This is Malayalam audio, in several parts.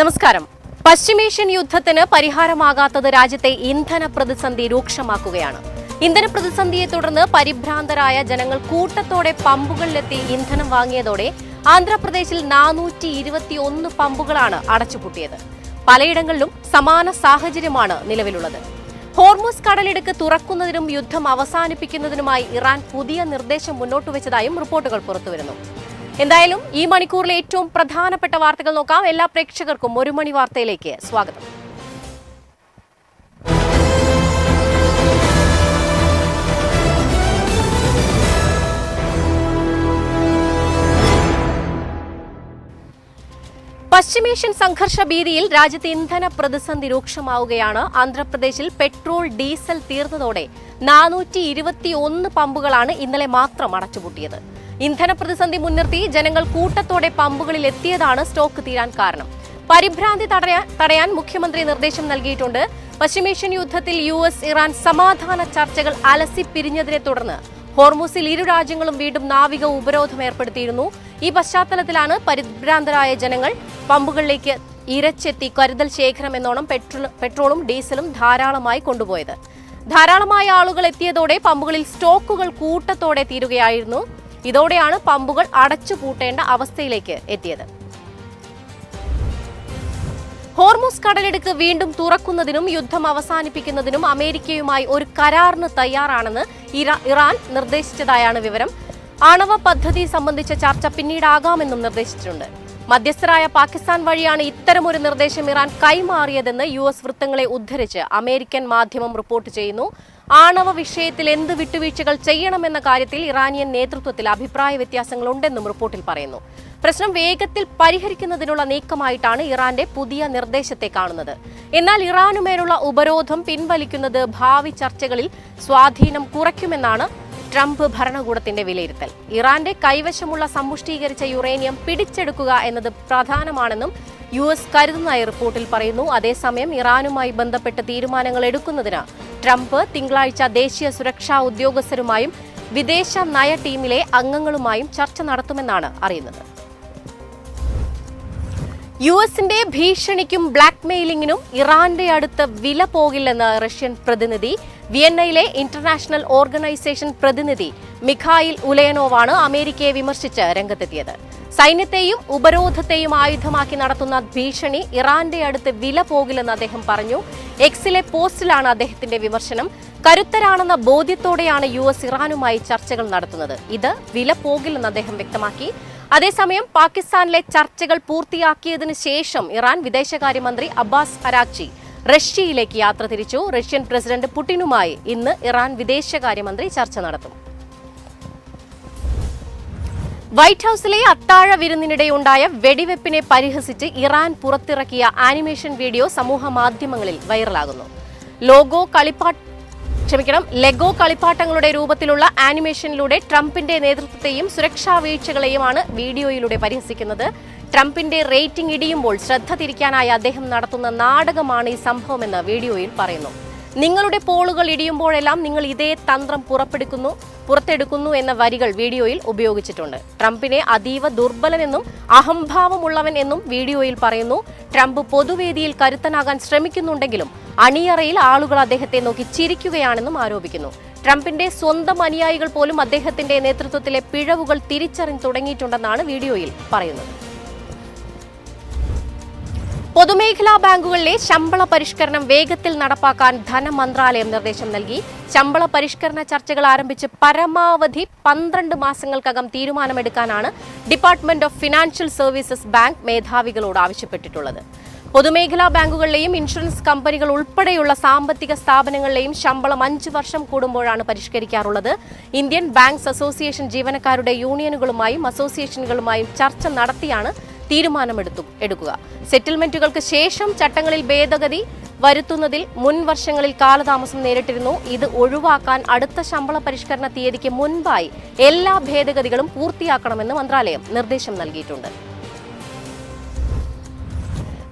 നമസ്കാരം. പശ്ചിമേഷ്യൻ യുദ്ധത്തിന് പരിഹാരമാകാത്തത് രാജ്യത്തെ ഇന്ധന പ്രതിസന്ധി രൂക്ഷമാക്കുകയാണ്. ഇന്ധന പ്രതിസന്ധിയെ തുടർന്ന് പരിഭ്രാന്തരായ ജനങ്ങൾ കൂട്ടത്തോടെ പമ്പുകളിലെത്തി ഇന്ധനം വാങ്ങിയതോടെ ആന്ധ്രാപ്രദേശിൽ 421 പമ്പുകളാണ് അടച്ചുപൂട്ടിയത്. പലയിടങ്ങളിലും സമാന സാഹചര്യമാണ് നിലവിലുള്ളത്. ഹോർമുസ് കടലിടുക്ക് തുറക്കുന്നതിനും യുദ്ധം അവസാനിപ്പിക്കുന്നതിനുമായി ഇറാൻ പുതിയ നിർദ്ദേശം മുന്നോട്ടുവച്ചതായും റിപ്പോർട്ടുകൾ പുറത്തുവരുന്നു. എന്തായാലും ഈ മണിക്കൂറിലെ ഏറ്റവും പ്രധാനപ്പെട്ട വാർത്തകൾ നോക്കാം. എല്ലാ പ്രേക്ഷകർക്കും ഒരു മണി വാർത്തയിലേക്ക് സ്വാഗതം. പശ്ചിമേഷ്യൻ സംഘർഷ ഭീതിയിൽ രാജ്യത്ത് ഇന്ധന പ്രതിസന്ധി രൂക്ഷമാവുകയാണ്. ആന്ധ്രാപ്രദേശിൽ പെട്രോൾ ഡീസൽ തീർന്നതോടെ 421 പമ്പുകളാണ് ഇന്നലെ മാത്രം അടച്ചുപൂട്ടിയത്. ഇന്ധന പ്രതിസന്ധി മുൻനിർത്തി ജനങ്ങൾ കൂട്ടത്തോടെ പമ്പുകളിൽ എത്തിയതാണ് സ്റ്റോക്ക് തീരാൻ കാരണം. പരിഭ്രാന്തി തടയാൻ മുഖ്യമന്ത്രി നിർദ്ദേശം നൽകിയിട്ടുണ്ട്. പശ്ചിമേഷ്യൻ യുദ്ധത്തിൽ US ഇറാൻ സമാധാന ചർച്ചകൾ അലസിപ്പിരിഞ്ഞതിനെ തുടർന്ന് ഹോർമുസിൽ ഇരു രാജ്യങ്ങളും വീണ്ടും നാവിക ഉപരോധം ഏർപ്പെടുത്തിയിരുന്നു. ഈ പശ്ചാത്തലത്തിലാണ് പരിഭ്രാന്തരായ ജനങ്ങൾ പമ്പുകളിലേക്ക് ഇരച്ചെത്തി കരുതൽ ശേഖരം എന്നോണം പെട്രോളും ഡീസലും ധാരാളമായി കൊണ്ടുപോയത്. ധാരാളമായ ആളുകൾ എത്തിയതോടെ പമ്പുകളിൽ സ്റ്റോക്കുകൾ കൂട്ടത്തോടെ തീരുകയായിരുന്നു. ഇതോടെയാണ് പമ്പുകൾ അടച്ചുപൂട്ടേണ്ട അവസ്ഥയിലേക്ക് എത്തിയത്. ഹോർമുസ് കടലിടുക്ക് വീണ്ടും തുറക്കുന്നതിനും യുദ്ധം അവസാനിപ്പിക്കുന്നതിനും അമേരിക്കയുമായി ഒരു കരാറിന് തയ്യാറാണെന്ന് ഇറാൻ നിർദ്ദേശിച്ചതായാണ് വിവരം. ആണവ പദ്ധതി സംബന്ധിച്ച ചർച്ച പിന്നീടാകാമെന്നും നിർദ്ദേശിച്ചിട്ടുണ്ട്. മധ്യസ്ഥരായ പാകിസ്ഥാൻ വഴിയാണ് ഇത്തരമൊരു നിർദ്ദേശം ഇറാൻ കൈമാറിയതെന്ന് US വൃത്തങ്ങളെ ഉദ്ധരിച്ച് അമേരിക്കൻ മാധ്യമം റിപ്പോർട്ട് ചെയ്യുന്നു. ആണവ വിഷയത്തിൽ എന്ത് വിട്ടുവീഴ്ചകൾ ചെയ്യണമെന്ന കാര്യത്തിൽ ഇറാനിയൻ നേതൃത്വത്തിൽ അഭിപ്രായ വ്യത്യാസങ്ങളുണ്ടെന്നും റിപ്പോർട്ടിൽ പറയുന്നു. പ്രശ്നം വേഗത്തിൽ പരിഹരിക്കുന്നതിനുള്ള നീക്കമായിട്ടാണ് ഇറാന്റെ പുതിയ നിർദ്ദേശത്തെ കാണുന്നത്. എന്നാൽ ഇറാനുമേലുള്ള ഉപരോധം പിൻവലിക്കുന്നത് ഭാവി ചർച്ചകളിൽ സ്വാധീനം കുറയ്ക്കുമെന്നാണ് ട്രംപ് ഭരണകൂടത്തിന്റെ വിലയിരുത്തൽ. ഇറാന്റെ കൈവശമുള്ള സമ്പുഷ്ടീകരിച്ച യുറേനിയം പിടിച്ചെടുക്കുക എന്നത് പ്രധാനമാണെന്നും US കരുതുന്നതായി റിപ്പോർട്ടിൽ പറയുന്നു. അതേസമയം ഇറാനുമായി ബന്ധപ്പെട്ട് തീരുമാനങ്ങൾ എടുക്കുന്നതിന് ട്രംപ് തിങ്കളാഴ്ച ദേശീയ സുരക്ഷാ ഉദ്യോഗസ്ഥരുമായും വിദേശ നയ ടീമിലെ അംഗങ്ങളുമായും ചർച്ച നടത്തുമെന്നാണ് അറിയുന്നത്. USന്റെ ഭീഷണിക്കും ബ്ലാക്ക്മെയിലിംഗിനും ഇറാന്റെ അടുത്ത് വില പോകില്ലെന്ന് റഷ്യൻ പ്രതിനിധി. വിയന്നയിലെ ഇന്റർനാഷണൽ ഓർഗനൈസേഷൻ പ്രതിനിധി മിഖായിൽ ഉലയനോവാണ് അമേരിക്കയെ വിമർശിച്ച് രംഗത്തെത്തിയത്. സൈന്യത്തെയും ഉപരോധത്തെയും ആയുധമാക്കി നടത്തുന്ന ഭീഷണി ഇറാന്റെ അടുത്ത് വില പോകില്ലെന്ന് അദ്ദേഹം പറഞ്ഞു. എക്സിലെ പോസ്റ്റിലാണ് അദ്ദേഹത്തിന്റെ വിമർശനം. കരുത്തരാണെന്ന ബോധ്യത്തോടെയാണ് US ഇറാനുമായി ചർച്ചകൾ നടത്തുന്നത്. ഇത് വില പോകില്ലെന്ന് അദ്ദേഹം വ്യക്തമാക്കി. അതേസമയം പാകിസ്ഥാനിലെ ചർച്ചകൾ പൂർത്തിയാക്കിയതിനു ശേഷം ഇറാൻ വിദേശകാര്യമന്ത്രി അബ്ബാസ് അരാക്ചി റഷ്യയിലേക്ക് യാത്ര തിരിച്ചു. റഷ്യൻ പ്രസിഡന്റ് പുടിനുമായി ഇന്ന് ഇറാൻ വിദേശകാര്യമന്ത്രി ചർച്ച നടത്തും. വൈറ്റ് ഹൌസിലെ അത്താഴ വിരുന്നിനിടെയുണ്ടായ വെടിവെപ്പിനെ പരിഹസിച്ച് ഇറാൻ പുറത്തിറക്കിയ ആനിമേഷൻ വീഡിയോ സമൂഹ മാധ്യമങ്ങളിൽ വൈറലാകുന്നു. ലെഗോ കളിപ്പാട്ടങ്ങളുടെ രൂപത്തിലുള്ള ആനിമേഷനിലൂടെ ട്രംപിന്റെ നേതൃത്വത്തെയും സുരക്ഷാ വീഴ്ചകളെയുമാണ് വീഡിയോയിലൂടെ പരിഹസിക്കുന്നത്. ട്രംപിന്റെ റേറ്റിംഗ് ഇടിയുമ്പോൾ ശ്രദ്ധ തിരിക്കാനായി അദ്ദേഹം നടത്തുന്ന നാടകമാണ് ഈ സംഭവമെന്ന് വീഡിയോയിൽ പറയുന്നു. നിങ്ങളുടെ പോളുകൾ ഇടിയുമ്പോഴെല്ലാം നിങ്ങൾ ഇതേ തന്ത്രം പുറത്തെടുക്കുന്നു എന്ന വരികൾ വീഡിയോയിൽ ഉപയോഗിച്ചിട്ടുണ്ട്. ട്രംപിനെ അതീവ ദുർബലനെന്നും അഹംഭാവമുള്ളവൻ എന്നും വീഡിയോയിൽ പറയുന്നു. ട്രംപ് പൊതുവേദിയിൽ കരുത്തനാകാൻ ശ്രമിക്കുന്നുണ്ടെങ്കിലും അണിയറയിൽ ആളുകൾ അദ്ദേഹത്തെ നോക്കി ചിരിക്കുകയാണെന്നും ആരോപിക്കുന്നു. ട്രംപിന്റെ സ്വന്തം അനുയായികൾ പോലും അദ്ദേഹത്തിന്റെ നേതൃത്വത്തിലെ പിഴവുകൾ തിരിച്ചറിഞ്ഞു തുടങ്ങിയിട്ടുണ്ടെന്നാണ് വീഡിയോയിൽ പറയുന്നത്. പൊതുമേഖലാ ബാങ്കുകളിലെ ശമ്പള പരിഷ്കരണം വേഗത്തിൽ നടപ്പാക്കാൻ ധനമന്ത്രാലയം നിർദ്ദേശം നൽകി. ശമ്പള പരിഷ്കരണ ചർച്ചകൾ ആരംഭിച്ച് പരമാവധി 12 മാസങ്ങൾക്കകം തീരുമാനമെടുക്കാനാണ് department of financial services bank മേധാവികളോട് ആവശ്യപ്പെട്ടിട്ടുള്ളത്. പൊതുമേഖലാ ബാങ്കുകളിലെയും ഇൻഷുറൻസ് കമ്പനികൾ ഉൾപ്പെടെയുള്ള സാമ്പത്തിക സ്ഥാപനങ്ങളിലെയും ശമ്പളം 5 വർഷം കൂടുമ്പോഴാണ് പരിഷ്കരിക്കാറുള്ളത്. ഇന്ത്യൻ ബാങ്ക്സ് അസോസിയേഷൻ ജീവനക്കാരുടെ യൂണിയനുകളുമായും അസോസിയേഷനുകളുമായും ചർച്ച നടത്തിയാണ് തീരുമാനമെടുക്കുക. സെറ്റിൽമെന്റുകൾക്ക് ശേഷം ചട്ടങ്ങളിൽ ഭേദഗതി വരുത്തുന്നതിൽ മുൻ വർഷങ്ങളിൽ കാലതാമസം നേരിട്ടിരുന്നു. ഇത് ഒഴിവാക്കാൻ അടുത്ത ശമ്പള പരിഷ്കരണ തീയതിക്ക് മുൻപായി എല്ലാ ഭേദഗതികളും പൂർത്തിയാക്കണമെന്ന് മന്ത്രാലയം നിർദ്ദേശം നൽകിയിട്ടുണ്ട്.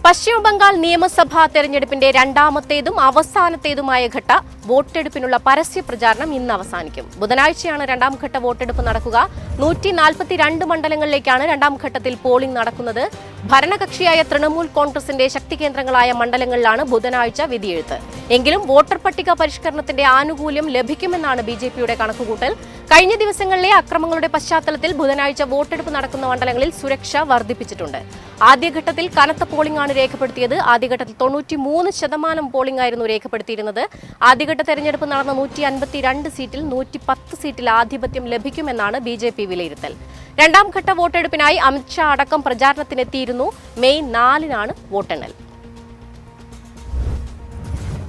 പശ്ചിമബംഗാൾ നിയമസഭാ തെരഞ്ഞെടുപ്പിന്റെ രണ്ടാമത്തേതും അവസാനത്തേതുമായ ഘട്ട വോട്ടെടുപ്പിനുള്ള പരസ്യ പ്രചാരണം ഇന്ന് അവസാനിക്കും. ബുധനാഴ്ചയാണ് രണ്ടാം ഘട്ട വോട്ടെടുപ്പ് നടക്കുക. 142 മണ്ഡലങ്ങളിലേക്കാണ് രണ്ടാം ഘട്ടത്തിൽ പോളിംഗ് നടക്കുന്നത്. ഭരണകക്ഷിയായ തൃണമൂൽ കോൺഗ്രസിന്റെ ശക്തി കേന്ദ്രങ്ങളായ മണ്ഡലങ്ങളിലാണ് ബുധനാഴ്ച വിധിയെഴുത്ത്. എങ്കിലും വോട്ടർ പട്ടിക പരിഷ്കരണത്തിന്റെ ആനുകൂല്യം ലഭിക്കുമെന്നാണ് ബിജെപിയുടെ കണക്കുകൂട്ടൽ. കഴിഞ്ഞ ദിവസങ്ങളിലെ അക്രമങ്ങളുടെ പശ്ചാത്തലത്തിൽ ബുധനാഴ്ച വോട്ടെടുപ്പ് നടക്കുന്ന മണ്ഡലങ്ങളിൽ സുരക്ഷ വർദ്ധിപ്പിച്ചിട്ടുണ്ട്. ആദ്യഘട്ടത്തിൽ കനത്ത പോളിംഗ് ആണ് രേഖപ്പെടുത്തിയത്. ആദ്യഘട്ടത്തിൽ 93% പോളിംഗ് ആയിരുന്നു രേഖപ്പെടുത്തിയിരുന്നത്. ആദ്യഘട്ട തെരഞ്ഞെടുപ്പ് നടന്ന 152 സീറ്റിൽ 110 സീറ്റിൽ ആധിപത്യം ലഭിക്കുമെന്നാണ് ബിജെപി വിലയിരുത്തൽ. രണ്ടാം ഘട്ട വോട്ടെടുപ്പിനായി അമിത്ഷാ അടക്കം പ്രചാരണത്തിനെത്തിയിരുന്നു. മെയ് 4-നാണ് വോട്ടെണ്ണൽ.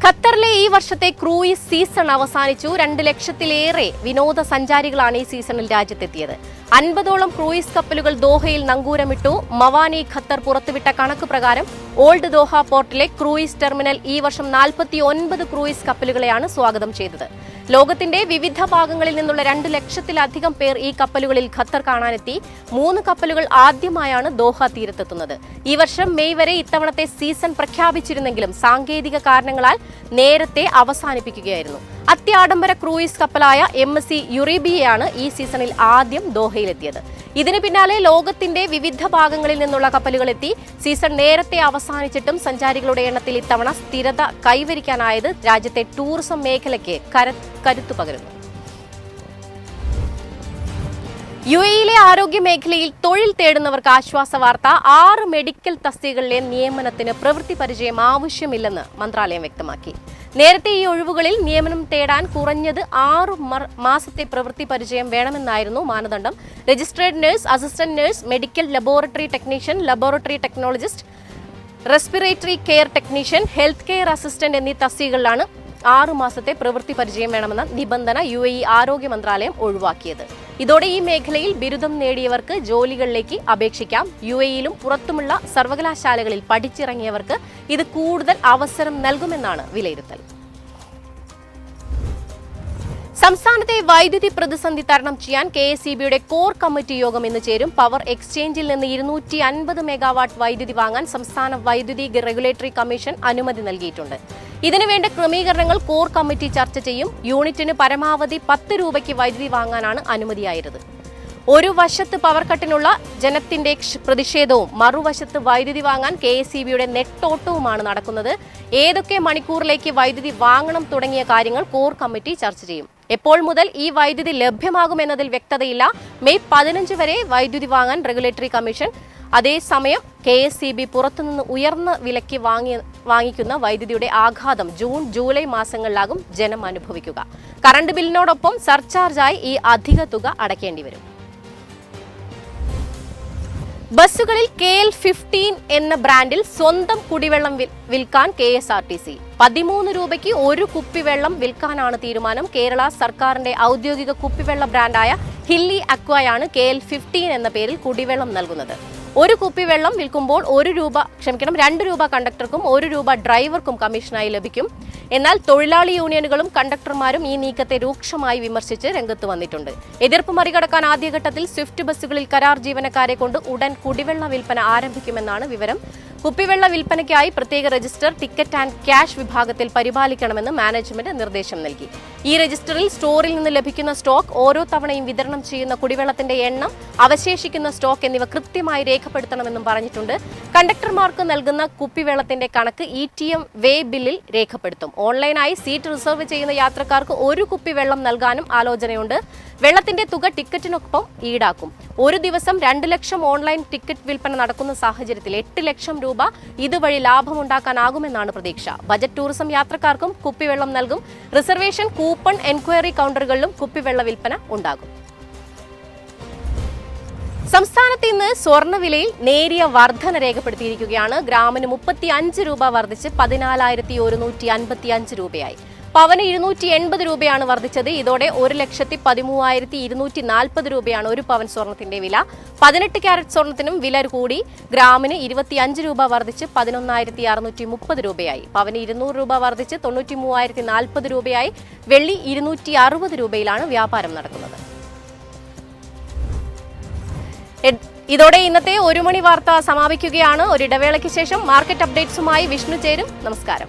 ഖത്തറിലെ ഈ വർഷത്തെ ക്രൂയിസ് സീസൺ അവസാനിച്ചു. 2 ലക്ഷത്തിലേറെ വിനോദസഞ്ചാരികളാണ് ഈ സീസണിൽ രാജ്യത്തെത്തിയത്. 50ഓളം ക്രൂയിസ് കപ്പലുകൾ ദോഹയിൽ നങ്കൂരമിട്ടു. മവാനി ഖത്തർ പുറത്തുവിട്ട കണക്ക് പ്രകാരം ഓൾഡ് ദോഹ പോർട്ടിലെ ക്രൂയിസ് ടെർമിനൽ ഈ വർഷം 49 ക്രൂയിസ് കപ്പലുകളെയാണ് സ്വാഗതം ചെയ്തത്. ലോകത്തിന്റെ വിവിധ ഭാഗങ്ങളിൽ നിന്നുള്ള 2 ലക്ഷത്തിലധികം പേർ ഈ കപ്പലുകളിൽ ഖത്തർ കാണാനെത്തി. 3 കപ്പലുകൾ ആദ്യമായാണ് ദോഹ തീരത്തെത്തുന്നത്. ഈ വർഷം മെയ് വരെ ഇത്തവണത്തെ സീസൺ പ്രഖ്യാപിച്ചിരുന്നെങ്കിലും സാങ്കേതിക കാരണങ്ങളാൽ നേരത്തെ അവസാനിപ്പിക്കുകയായിരുന്നു. അത്യാഡംബര ക്രൂയിസ് കപ്പലായ MSC യുറീബിയയാണ് ഈ സീസണിൽ ആദ്യം ദോഹയിലെത്തിയത്. ഇതിന് പിന്നാലെ ലോകത്തിന്റെ വിവിധ ഭാഗങ്ങളിൽ നിന്നുള്ള കപ്പലുകൾ എത്തി. സീസൺ നേരത്തെ അവസാനിച്ചിട്ടും സഞ്ചാരികളുടെ എണ്ണത്തിൽ ഇത്തവണ സ്ഥിരത കൈവരിക്കാനായത് രാജ്യത്തെ ടൂറിസം മേഖലയ്ക്ക് കരുത്തു പകരുന്നു. UAE-യിലെ ആരോഗ്യ മേഖലയിൽ തൊഴിൽ തേടുന്നവർക്ക് ആശ്വാസ വാർത്ത. 6 മെഡിക്കൽ തസ്തികകളിലെ നിയമനത്തിന് പ്രവൃത്തി പരിചയം ആവശ്യമില്ലെന്ന് മന്ത്രാലയം വ്യക്തമാക്കി. നേരത്തെ ഈ ഒഴിവുകളിൽ നിയമനം തേടാൻ കുറഞ്ഞത് 6 മാസത്തെ പ്രവൃത്തി പരിചയം വേണമെന്നായിരുന്നു മാനദണ്ഡം. Registered nurse, assistant nurse, medical laboratory technician, laboratory technologist, respiratory care technician, health care assistant എന്നീ തസ്തികകളിലാണ് 6 മാസത്തെ പ്രവൃത്തി പരിചയം വേണമെന്ന നിബന്ധന UAE ആരോഗ്യ മന്ത്രാലയം ഒഴിവാക്കിയത്. ഇതോടെ ഈ മേഖലയിൽ ബിരുദം നേടിയവർക്ക് ജോലികളിലേക്ക് അപേക്ഷിക്കാം. UAE-യിലും പുറത്തുമുള്ള സർവകലാശാലകളിൽ പഠിച്ചിറങ്ങിയവർക്ക് ഇത് കൂടുതൽ അവസരം നൽകുമെന്നാണ് വിലയിരുത്തൽ. സംസ്ഥാനത്തെ വൈദ്യുതി പ്രതിസന്ധി തരണം ചെയ്യാൻ KSEBയുടെ കോർ കമ്മിറ്റി യോഗം ഇന്ന് ചേരും. പവർ എക്സ്ചേഞ്ചിൽ നിന്ന് 250 മെഗാവാട്ട് വൈദ്യുതി വാങ്ങാൻ സംസ്ഥാന വൈദ്യുതി റെഗുലേറ്ററി കമ്മീഷൻ അനുമതി നൽകിയിട്ടുണ്ട്. ഇതിനുവേണ്ട ക്രമീകരണങ്ങൾ കോർ കമ്മിറ്റി ചർച്ച ചെയ്യും. യൂണിറ്റിന് പരമാവധി 10 രൂപയ്ക്ക് വൈദ്യുതി വാങ്ങാനാണ് അനുമതിയായത്. ഒരു വശത്ത് പവർ കട്ടിനുള്ള ജനത്തിന്റെ പ്രതിഷേധവും മറുവശത്ത് വൈദ്യുതി വാങ്ങാൻ KSEBയുടെ നെട്ടോട്ടവുമാണ് നടക്കുന്നത്. ഏതൊക്കെ മണിക്കൂറിലേക്ക് വൈദ്യുതി വാങ്ങണം തുടങ്ങിയ കാര്യങ്ങൾ കോർ കമ്മിറ്റി ചർച്ച ചെയ്യും. എപ്പോൾ മുതൽ ഈ വൈദ്യുതി ലഭ്യമാകുമെന്നതിൽ വ്യക്തതയില്ല. മെയ് 15 വരെ വൈദ്യുതി വാങ്ങാൻ റെഗുലേറ്ററി കമ്മീഷൻ. അതേസമയം KSEB പുറത്തുനിന്ന് ഉയർന്ന വിലയ്ക്ക് വാങ്ങിക്കുന്ന വൈദ്യുതിയുടെ ആഘാതം ജൂൺ ജൂലൈ മാസങ്ങളിലാകും ജനം അനുഭവിക്കുക. കറണ്ട് ബില്ലിനോടൊപ്പം സർചാർജായി ഈ അധിക തുക അടയ്ക്കേണ്ടി വരും. ബസ്സുകളിൽ KL-15 എന്ന ബ്രാൻഡിൽ സ്വന്തം കുടിവെള്ളം വിൽക്കാൻ KSRTC. 13 രൂപയ്ക്ക് ഒരു കുപ്പിവെള്ളം വിൽക്കാനാണ് തീരുമാനം. കേരള സർക്കാരിന്റെ ഔദ്യോഗിക കുപ്പിവെള്ള ബ്രാൻഡായ ഹില്ലി അക്വയാണ് KL-15 എന്ന പേരിൽ കുടിവെള്ളം നൽകുന്നത്. ഒരു കുപ്പിവെള്ളം വിൽക്കുമ്പോൾ 2 രൂപ കണ്ടക്ടർക്കും 1 രൂപ ഡ്രൈവർക്കും കമ്മീഷനായി ലഭിക്കും. എന്നാൽ തൊഴിലാളി യൂണിയനുകളും കണ്ടക്ടർമാരും ഈ നീക്കത്തെ രൂക്ഷമായി വിമർശിച്ച് രംഗത്ത് വന്നിട്ടുണ്ട്. എതിർപ്പ് മറികടക്കാൻ ആദ്യഘട്ടത്തിൽ സ്വിഫ്റ്റ് ബസ്സുകളിൽ കരാർ ജീവനക്കാരെ കൊണ്ട് ഉടൻ കുടിവെള്ള വിൽപ്പന ആരംഭിക്കുമെന്നാണ് വിവരം. കുപ്പിവെള്ള വിൽപ്പനയ്ക്കായി പ്രത്യേക രജിസ്റ്റർ ടിക്കറ്റ് ആൻഡ് ക്യാഷ് വിഭാഗത്തിൽ പരിപാലിക്കണമെന്ന് മാനേജ്മെന്റ് നിർദ്ദേശം നൽകി. ഈ രജിസ്റ്ററിൽ സ്റ്റോറിൽ നിന്ന് ലഭിക്കുന്ന സ്റ്റോക്ക്, ഓരോ തവണയും വിതരണം ചെയ്യുന്ന കുടിവെള്ളത്തിന്റെ എണ്ണം, അവശേഷിക്കുന്ന സ്റ്റോക്ക് എന്നിവ കൃത്യമായി രേഖപ്പെടുത്തണമെന്നും പറഞ്ഞിട്ടുണ്ട്. കണ്ടക്ടർമാർക്ക് നൽകുന്ന കുപ്പിവെള്ളത്തിന്റെ കണക്ക് ETM വേ ബില്ലിൽ രേഖപ്പെടുത്തും. ഓൺലൈനായി സീറ്റ് റിസർവ് ചെയ്യുന്ന യാത്രക്കാർക്ക് 1 കുപ്പി വെള്ളം നൽകാനും ആലോചനയുണ്ട്. വെള്ളത്തിന്റെ തുക ടിക്കറ്റിനൊപ്പം ഈടാക്കും. ഒരു ദിവസം 2 ലക്ഷം ഓൺലൈൻ ടിക്കറ്റ് വിൽപ്പന നടക്കുന്ന സാഹചര്യത്തിൽ 8 ലക്ഷം രൂപ ഇതുവഴി ലാഭമുണ്ടാക്കാനാകുമെന്നാണ് പ്രതീക്ഷ. ബജറ്റ് ടൂറിസം യാത്രക്കാർക്കും കുപ്പിവെള്ളം നൽകും. റിസർവേഷൻ, കൂപ്പൺ, എൻക്വയറി കൗണ്ടറുകളിലും കുപ്പിവെള്ള വിൽപ്പന ഉണ്ടാകും. സംസ്ഥാനത്ത് ഇന്ന് സ്വർണ്ണവിലയിൽ നേരിയ വർധന രേഖപ്പെടുത്തിയിരിക്കുകയാണ്. ഗ്രാമിന് 35 രൂപ വർദ്ധിച്ച് 14,155 രൂപയായി. പവന് 280 രൂപയാണ് വർദ്ധിച്ചത്. ഇതോടെ 1,13,240 രൂപയാണ് ഒരു പവൻ സ്വർണത്തിന്റെ വില. 18 ക്യാരറ്റ് സ്വർണത്തിനും വില കൂടി. ഗ്രാമിന് 25 രൂപ വർദ്ധിച്ച് 11,630 രൂപയായി. പവന് 200 രൂപ വർദ്ധിച്ച് 93,040 രൂപയായി. വെള്ളി 260 രൂപയിലാണ് വ്യാപാരം നടക്കുന്നത്. ഇതോടെ ഇന്നത്തെ 1 മണി വാർത്ത സമാപിക്കുകയാണ്. ഒരു ഇടവേളയ്ക്ക് ശേഷം മാർക്കറ്റ് അപ്ഡേറ്റ്സുമായി വിഷ്ണു ചേരും. നമസ്കാരം.